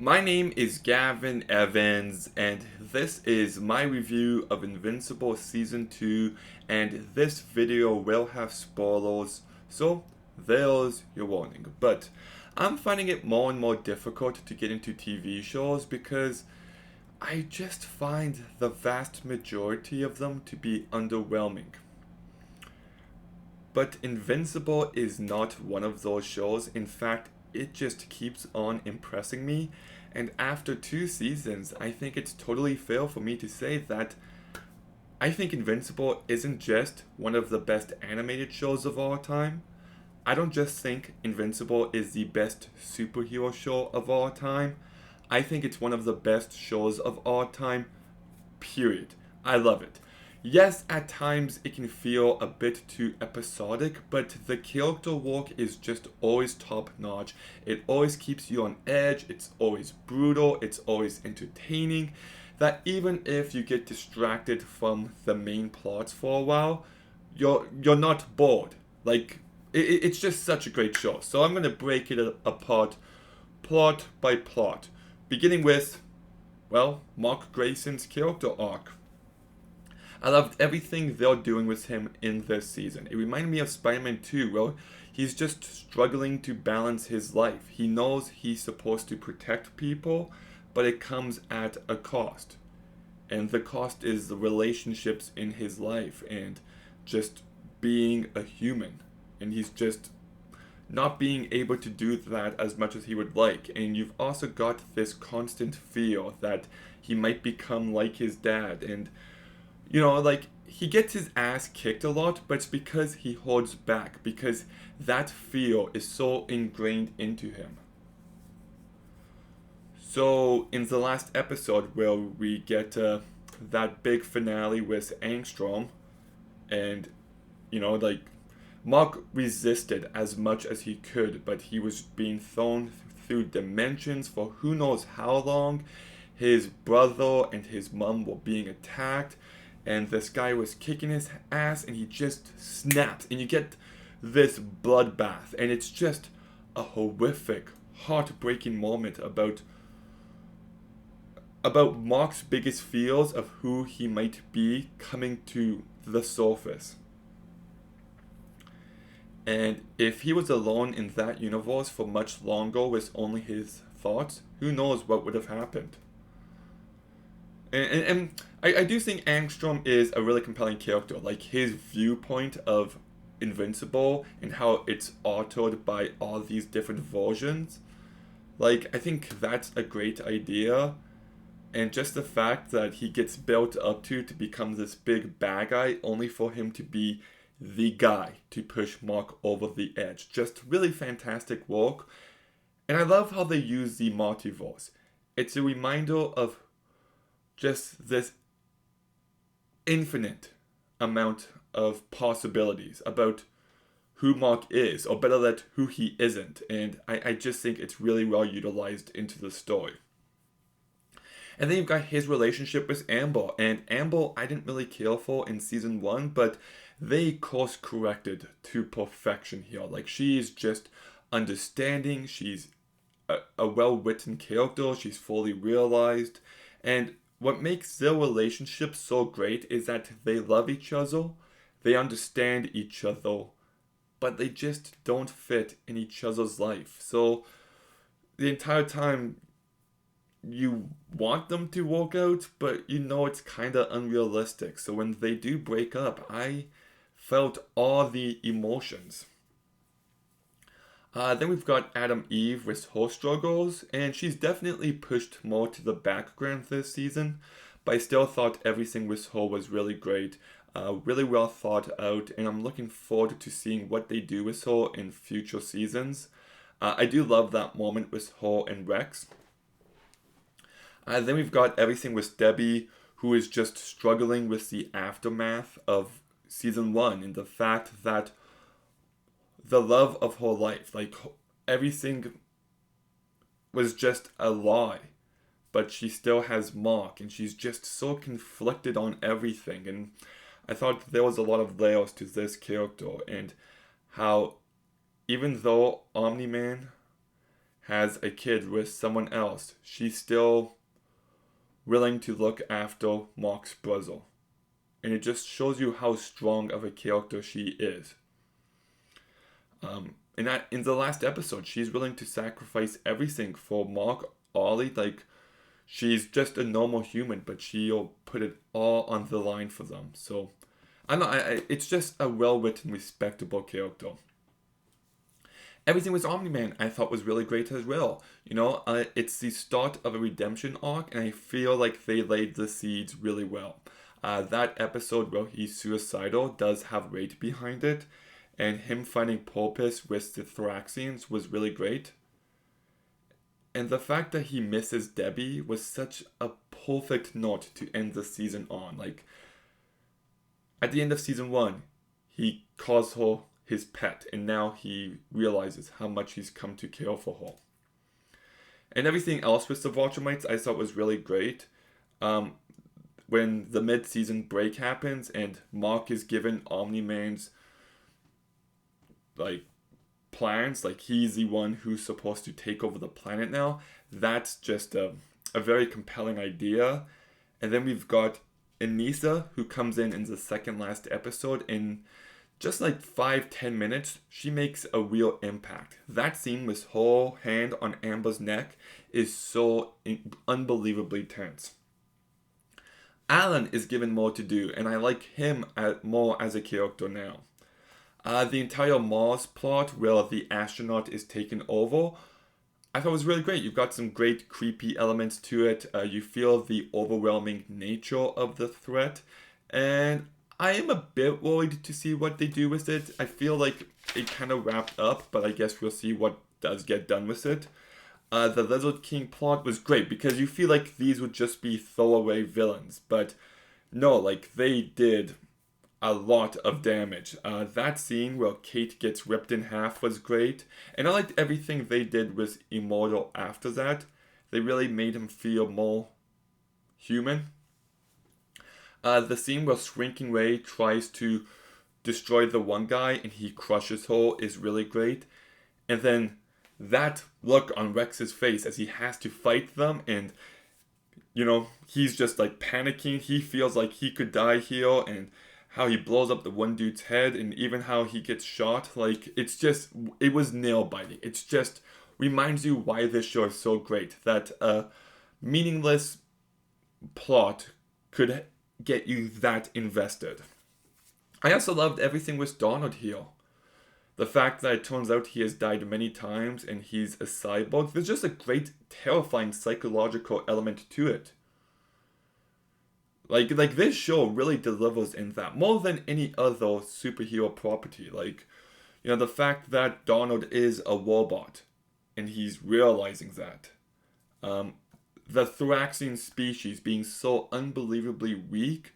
My name is Gavin Evans, and this is my review of Invincible Season 2, and this video will have spoilers, so there's your warning. But I'm finding it more and more difficult to get into TV shows because I just find the vast majority of them to be underwhelming. But Invincible is not one of those shows. In fact, it just keeps on impressing me. And after 2 seasons, I think it's totally fair for me to say that I think Invincible isn't just one of the best animated shows of all time. I don't just think Invincible is the best superhero show of all time. I think it's one of the best shows of all time, period. I love it. Yes, at times it can feel a bit too episodic, but the character work is just always top notch. It always keeps you on edge, it's always brutal, it's always entertaining. That even if you get distracted from the main plots for a while, you're not bored. Like it's just such a great show. So I'm gonna break it apart plot by plot, beginning with Mark Grayson's character arc. I loved everything they're doing with him in this season. It reminded me of Spider-Man 2, where he's just struggling to balance his life. He knows he's supposed to protect people, but it comes at a cost. And the cost is the relationships in his life and just being a human. And he's just not being able to do that as much as he would like. And you've also got this constant fear that he might become like his dad. And, like he gets his ass kicked a lot, but it's because he holds back, because that fear is so ingrained into him. So, in the last episode, where we get that big finale with Angstrom, and, like Mark resisted as much as he could, but he was being thrown through dimensions for who knows how long. His brother and his mom were being attacked, and this guy was kicking his ass, and he just snaps, and you get this bloodbath, and it's just a horrific, heartbreaking moment about Mark's biggest fears of who he might be coming to the surface. And if he was alone in that universe for much longer with only his thoughts, who knows what would have happened. And I do think Angstrom is a really compelling character. Like his viewpoint of Invincible and how it's altered by all these different versions. Like, I think that's a great idea. And just the fact that he gets built up to become this big bad guy only for him to be the guy to push Mark over the edge. Just really fantastic work. And I love how they use the multiverse. It's a reminder of just this infinite amount of possibilities about who Mark is, or better yet, who he isn't. And I just think it's really well utilized into the story. And then you've got his relationship with Amber. And Amber, I didn't really care for in season 1, but they course corrected to perfection here. Like, she's just understanding, she's a well written character, she's fully realized. And what makes their relationship so great is that they love each other, they understand each other, but they just don't fit in each other's life. So the entire time you want them to work out, but it's kind of unrealistic. So when they do break up, I felt all the emotions. Then we've got Adam Eve with her struggles, and she's definitely pushed more to the background this season, but I still thought everything with her was really great, really well thought out, and I'm looking forward to seeing what they do with her in future seasons. I do love that moment with her and Rex. Then we've got everything with Debbie, who is just struggling with the aftermath of season 1 and the fact that the love of her life, like everything was just a lie, but she still has Mark, and she's just so conflicted on everything. And I thought there was a lot of layers to this character, and how even though Omni-Man has a kid with someone else, she's still willing to look after Mark's brother. And it just shows you how strong of a character she is. In the last episode, she's willing to sacrifice everything for Mark, Ollie. Like, she's just a normal human, but she'll put it all on the line for them. So, I don't know, it's just a well-written, respectable character. Everything with Omni-Man I thought was really great as well. It's the start of a redemption arc, and I feel like they laid the seeds really well. That episode where he's suicidal does have weight behind it, and him finding purpose with the Thraxians was really great. And the fact that he misses Debbie was such a perfect note to end the season on. Like, at the end of season 1, he calls her his pet, and now he realizes how much he's come to care for her. And everything else with the Viltrumites I thought was really great. When the mid-season break happens and Mark is given Omni-Man's plans, he's the one who's supposed to take over the planet now, that's just a very compelling idea. And then we've got Anissa, who comes in the second last episode, and just 5-10 minutes, she makes a real impact. That scene with her hand on Amber's neck is so unbelievably tense. Alan is given more to do, and I like him more as a character now. The entire Mars plot where the astronaut is taken over, I thought was really great. You've got some great creepy elements to it. You feel the overwhelming nature of the threat, and I am a bit worried to see what they do with it. I feel like it kind of wrapped up, but I guess we'll see what does get done with it. The Lizard King plot was great because you feel like these would just be throwaway villains, but no, they did a lot of damage. That scene where Kate gets ripped in half was great, and I liked everything they did with Immortal after that. They really made him feel more human. The scene where Shrinking Ray tries to destroy the one guy and he crushes her is really great. And then that look on Rex's face as he has to fight them, and he's just panicking. He feels like he could die here, and how he blows up the one dude's head, and even how he gets shot. It was nail biting. It's just reminds you why this show is so great. That a meaningless plot could get you that invested. I also loved everything with Donald here. The fact that it turns out he has died many times and he's a cyborg, there's just a great, terrifying psychological element to it. This show really delivers in that, more than any other superhero property. The fact that Donald is a robot, and he's realizing that. The Thraxian species being so unbelievably weak,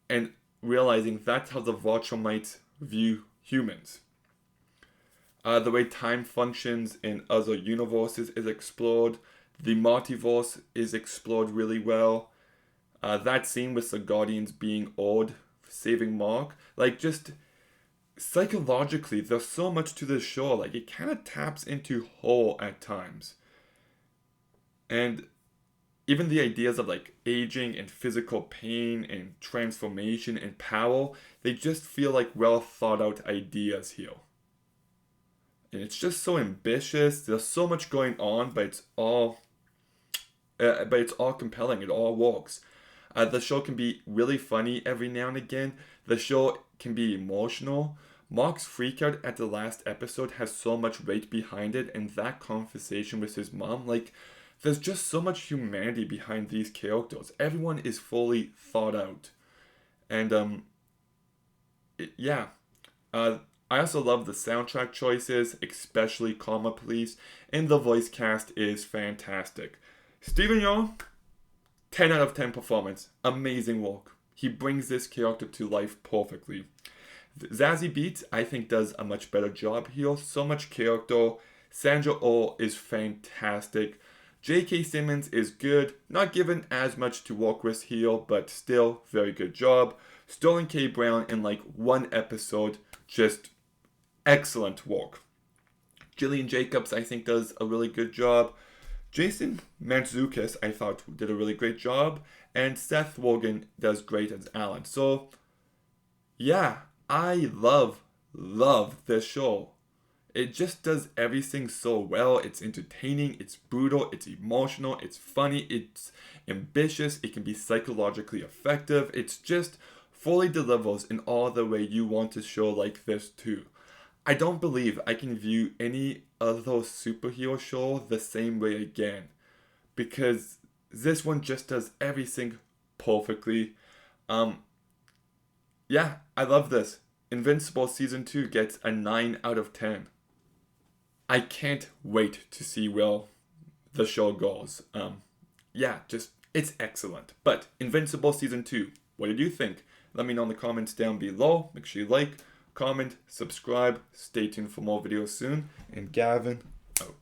and realizing that's how the Viltrumites view humans. The way time functions in other universes is explored. The multiverse is explored really well. That scene with the Guardians being awed, saving Mark, just psychologically, there's so much to this show. It kind of taps into her at times. And even the ideas of aging and physical pain and transformation and power, they just feel like well thought out ideas here. And it's just so ambitious. There's so much going on, but it's all compelling. It all works. The show can be really funny every now and again. The show can be emotional. Mark's freakout at the last episode has so much weight behind it, and that conversation with his mom, there's just so much humanity behind these characters. Everyone is fully thought out. And, I also love the soundtrack choices, especially Karma Police, and the voice cast is fantastic. Steven Yeun, 10 out of 10 performance. Amazing work. He brings this character to life perfectly. Zazie Beetz, I think, does a much better job here. So much character. Sandra Oh is fantastic. J.K. Simmons is good. Not given as much to work with here, but still, very good job. Sterling K. Brown in one episode, just excellent work. Jillian Jacobs, I think, does a really good job. Jason Mantzoukas, I thought, did a really great job. And Seth Rogen does great as Alan. So, yeah, I love this show. It just does everything so well. It's entertaining, it's brutal, it's emotional, it's funny, it's ambitious, it can be psychologically effective. It's just fully delivers in all the way you want a show like this too. I don't believe I can view any other superhero show the same way again, because this one just does everything perfectly. Um, yeah, I love this. Invincible Season 2 gets a 9 out of 10. I can't wait to see where the show goes. Yeah, just, it's excellent. But Invincible Season 2, what did you think? Let me know in the comments down below. Make sure you like, comment, subscribe. Stay tuned for more videos soon. And Gavin,